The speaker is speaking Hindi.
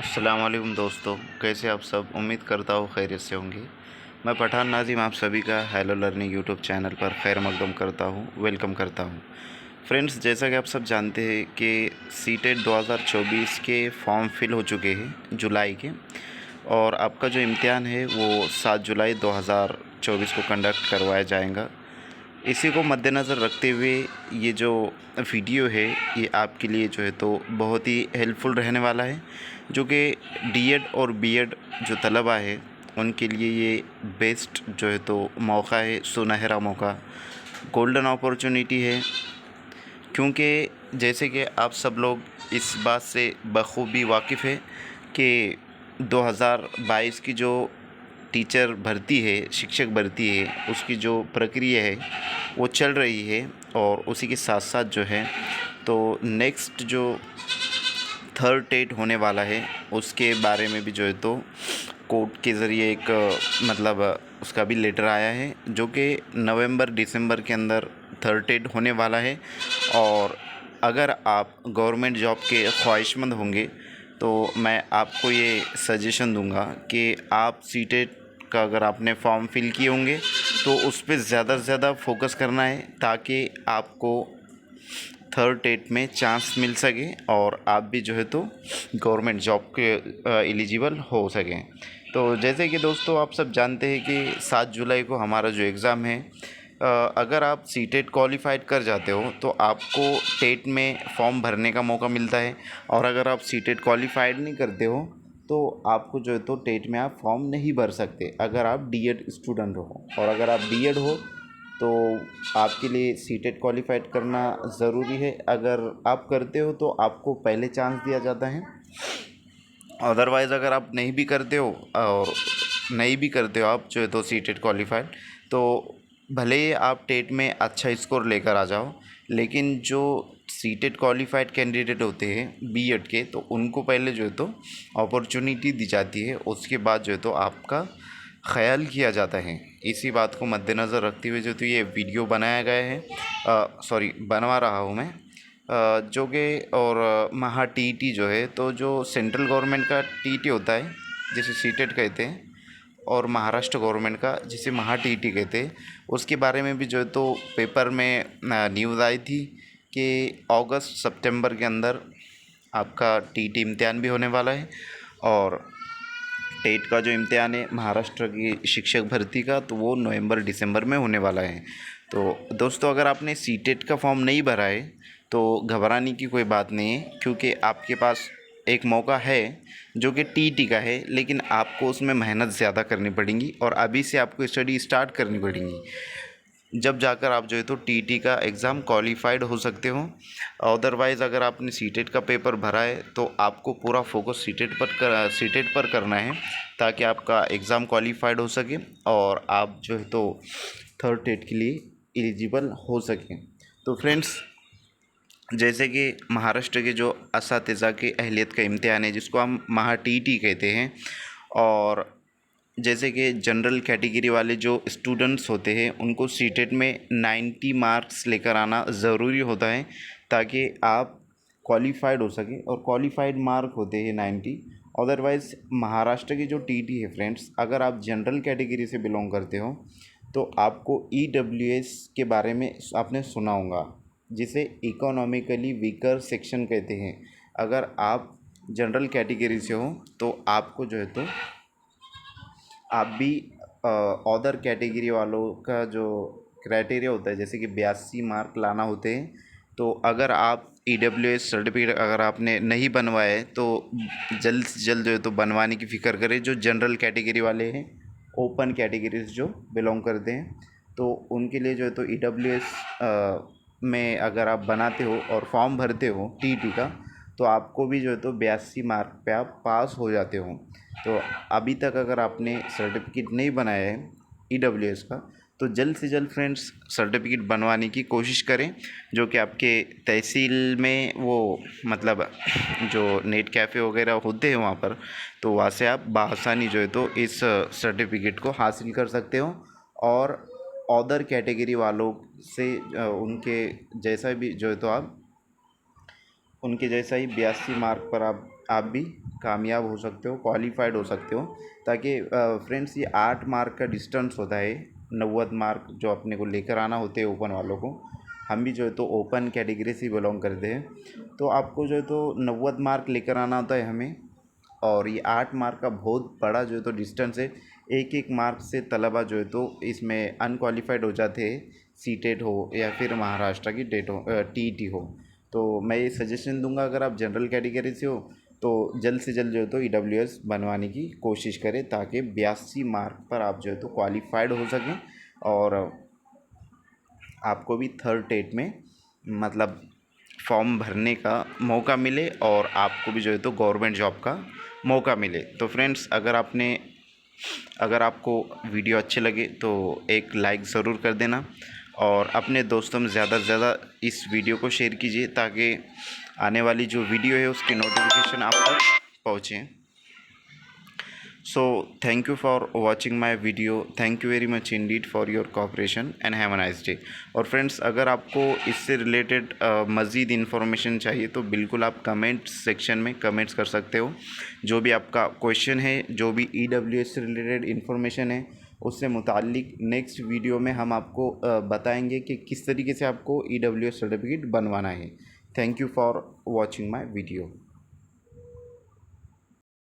अस्सलाम वालेकुम दोस्तों, कैसे आप सब। उम्मीद करता हूँ खैरियत से होंगे। मैं पठान नाज़िम आप सभी का हेलो लर्निंग यूट्यूब चैनल पर खैर मकदम करता हूँ, वेलकम करता हूँ। फ्रेंड्स, जैसा कि आप सब जानते हैं कि सीटेट 2024 के फॉर्म फिल हो चुके हैं जुलाई के, और आपका जो इम्तिहान है वो 7 जुलाई 2024 को कंडक्ट करवाया जाएगा। इसी को मद्देनज़र रखते हुए ये जो वीडियो है ये आपके लिए जो है तो बहुत ही हेल्पफुल रहने वाला है, जो कि डीएड और बीएड जो तलबा है उनके लिए ये बेस्ट जो है तो मौका है, सुनहरा मौका, गोल्डन अपॉर्चुनिटी है। क्योंकि जैसे कि आप सब लोग इस बात से बखूबी वाकिफ़ है कि 2022 की जो टीचर भर्ती है, शिक्षक भर्ती है, उसकी जो प्रक्रिया है वो चल रही है, और उसी के साथ साथ जो है तो नेक्स्ट जो थर्ड टेट होने वाला है उसके बारे में भी जो है तो कोर्ट के ज़रिए एक मतलब उसका भी लेटर आया है, जो कि नवंबर दिसंबर के अंदर थर्ड टेट होने वाला है। और अगर आप गवर्नमेंट जॉब के ख्वाहिशमंद होंगे तो मैं आपको ये सजेशन दूंगा कि आप सीटेट का अगर आपने फॉर्म फिल किए होंगे तो उस पर ज़्यादा से ज़्यादा फोकस करना है, ताकि आपको थर्ड टेट में चांस मिल सके और आप भी जो है तो गवर्नमेंट जॉब के एलिजिबल हो सकें। तो जैसे कि दोस्तों आप सब जानते हैं कि 7 जुलाई को हमारा जो एग्ज़ाम है, अगर आप सीटेट क्वालिफाइड कर जाते हो तो आपको टेट में फॉर्म भरने का मौका मिलता है, और अगर आप सीटेट क्वालिफाइड नहीं करते हो तो आपको जो है तो टेट में आप फॉर्म नहीं भर सकते अगर आप डीएड स्टूडेंट हो। और अगर आप डीएड हो तो आपके लिए सीटेट क्वालिफाइड करना ज़रूरी है। अगर आप करते हो तो आपको पहले चांस दिया जाता है, अदरवाइज़ अगर आप नहीं भी करते हो और नहीं भी करते हो आप जो है तो सीटेट क्वालिफाइड, तो भले ही आप टेट में अच्छा स्कोर लेकर आ जाओ, लेकिन जो सीटेट क्वालिफाइड कैंडिडेट होते हैं बीएड के, तो उनको पहले जो है तो अपॉर्चुनिटी दी जाती है, उसके बाद जो है तो आपका ख्याल किया जाता है। इसी बात को मद्देनज़र रखते हुए जो तो ये वीडियो बनाया गया है, बनवा रहा हूँ मैं, जो कि और महा टीईटी जो है तो जो सेंट्रल गवर्नमेंट का टीईटी होता है जिसे सीटेट कहते हैं, और महाराष्ट्र गवर्नमेंट का जिसे महा टीईटी कहते हैं, उसके बारे में भी जो है तो पेपर में न्यूज़ आई थी कि अगस्त सितंबर के अंदर आपका टीईटी इम्तिहान भी होने वाला है, और टेट का जो इम्तिहान है महाराष्ट्र की शिक्षक भर्ती का, तो वो नवंबर दिसंबर में होने वाला है। तो दोस्तों, अगर आपने सीटेट का फॉर्म नहीं भरा है तो घबराने की कोई बात नहीं है, क्योंकि आपके पास एक मौका है जो कि टीटी का है, लेकिन आपको उसमें मेहनत ज़्यादा करनी पड़ेगी और अभी से आपको स्टडी स्टार्ट करनी पड़ेगी, जब जाकर आप जो है तो टीटी का एग्ज़ाम क्वालिफाइड हो सकते हो। अदरवाइज़ अगर आपने सीटेट का पेपर भरा है तो आपको पूरा फोकस सीटेट पर करना है, ताकि आपका एग्ज़ाम क्वालिफाइड हो सके और आप जो है तो थर्ड टेट के लिए एलिजिबल हो सकें। तो फ्रेंड्स, जैसे कि महाराष्ट्र के जो असातिज़ा की अहलियत का इम्तिहान है जिसको हम महा टीटी कहते हैं, और जैसे कि जनरल कैटेगरी वाले जो स्टूडेंट्स होते हैं उनको सीटेट में 90 मार्क्स लेकर आना ज़रूरी होता है, ताकि आप क्वालिफाइड हो सकें, और क्वालिफाइड मार्क होते हैं 90। अदरवाइज़ महाराष्ट्र की जो टीटी है फ्रेंड्स, अगर आप जनरल कैटेगरी से बिलोंग करते हो तो आपको ईडब्ल्यूएस के बारे में आपने सुना होगा, जिसे इकोनॉमिकली वीकर सेक्शन कहते हैं। अगर आप जनरल कैटेगरी से हो तो आपको जो है तो आप भी अदर कैटेगरी वालों का जो क्राइटेरिया होता है, जैसे कि 82 मार्क लाना होते हैं, तो अगर आप ईडब्ल्यूएस सर्टिफिकेट अगर आपने नहीं बनवाया है तो जल्द से जल्द जो है तो बनवाने की फ़िक्र करें। जो जनरल कैटेगरी वाले हैं, ओपन कैटेगरीज जो बिलोंग करते हैं, तो उनके लिए जो है तो ईडब्ल्यूएस में अगर आप बनाते हो और फॉर्म भरते हो टीटी का, तो आपको भी जो है तो 82 मार्क पे आप पास हो जाते हो। तो अभी तक अगर आपने सर्टिफिकेट नहीं बनाया है ईडब्ल्यूएस का, तो जल्द से जल्द फ्रेंड्स सर्टिफिकेट बनवाने की कोशिश करें, जो कि आपके तहसील में वो मतलब जो नेट कैफ़े वगैरह होते हैं वहाँ पर, तो वहाँ से आप बआसानी जो है तो इस सर्टिफिकेट को हासिल कर सकते हो। और अदर कैटेगरी वालों से उनके जैसा भी जो है तो आप उनके जैसा ही 82 मार्क पर आप भी कामयाब हो सकते हो, क्वालिफाइड हो सकते हो। ताकि फ्रेंड्स ये 8 मार्क का डिस्टेंस होता है, 90 मार्क जो अपने को लेकर आना होते हैं ओपन वालों को। हम भी जो है तो ओपन कैटेगरी से बिलोंग करते हैं, तो आपको जो है तो 90 मार्क लेकर आना होता है हमें। और ये 8 मार्क का बहुत बड़ा जो है तो डिस्टेंस है। एक एक मार्क से तलबा जो है तो इसमें अनक्वालिफाइड हो जाते हैं, सीटेट हो या फिर महाराष्ट्र की टेट हो, टीईटी हो। तो मैं ये सजेशन दूंगा, अगर आप जनरल कैटेगरी से हो तो जल्द से जल्द जो है तो ईडब्ल्यूएस बनवाने की कोशिश करें, ताकि 82 मार्क पर आप जो है तो क्वालिफाइड हो सकें और आपको भी थर्ड टेट में मतलब फॉर्म भरने का मौका मिले और आपको भी जो है तो गवर्नमेंट जॉब का मौका मिले। तो फ्रेंड्स, अगर आपको वीडियो अच्छे लगे तो एक लाइक ज़रूर कर देना और अपने दोस्तों में ज़्यादा से ज़्यादा इस वीडियो को शेयर कीजिए, ताकि आने वाली जो वीडियो है उसकी नोटिफिकेशन आप तक पहुँचे। So thank you for watching my video. Thank you very much indeed for your cooperation and have a nice day. और फ्रेंड्स, अगर आपको इससे रिलेटेड मज़ीद इन्फॉर्मेशन चाहिए तो बिल्कुल आप कमेंट सेक्शन में कमेंट्स कर सकते हो। जो भी आपका क्वेश्चन है, जो भी EWS से रिलेटेड इन्फॉर्मेशन है, उससे मुतालिक नेक्स्ट वीडियो में हम आपको बताएंगे कि किस तरीके से आपको EWS सर्टिफिकेट बनवाना है। Thank you for watching my video.